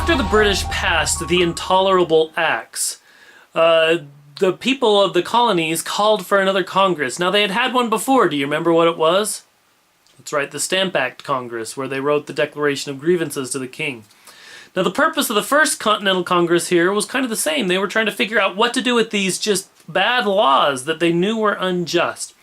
after the British passed the Intolerable Acts, the people of the colonies called for another Congress. Now, they had had one before. Do you remember what it was? That's right, the Stamp Act Congress, where they wrote the Declaration of Grievances to the king. Now, the purpose of the First Continental Congress here was kind of the same. They were trying to figure out what to do with these just bad laws that they knew were unjust.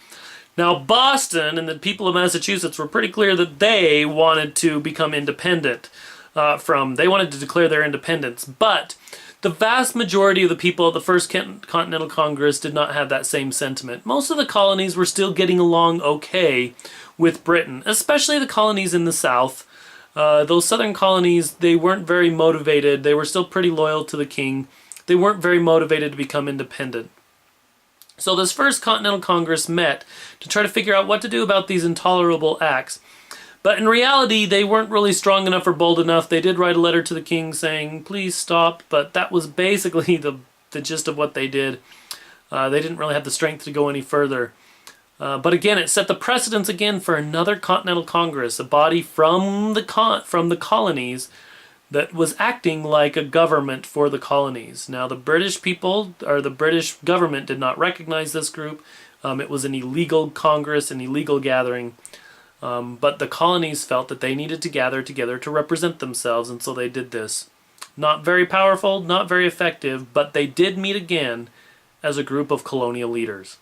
Now, Boston and the people of Massachusetts were pretty clear that they wanted to become independent they wanted to declare their independence, but the vast majority of the people of the First Continental Congress did not have that same sentiment. Most of the colonies were still getting along okay with Britain, especially the colonies in the South. Those southern colonies, they weren't very motivated. They were still pretty loyal to the king. They weren't very motivated to become independent. So this First Continental Congress met to try to figure out what to do about these intolerable acts. But in reality, they weren't really strong enough or bold enough. They did write a letter to the king saying, please stop, but that was basically the gist of what they did. They didn't really have the strength to go any further. But again, it set the precedence again for another Continental Congress, a body from the colonies that was acting like a government for the colonies. Now, the British people, or the British government, did not recognize this group. It was an illegal Congress, an illegal gathering. But the colonies felt that they needed to gather together to represent themselves, and so they did this. Not very powerful, not very effective, but they did meet again as a group of colonial leaders.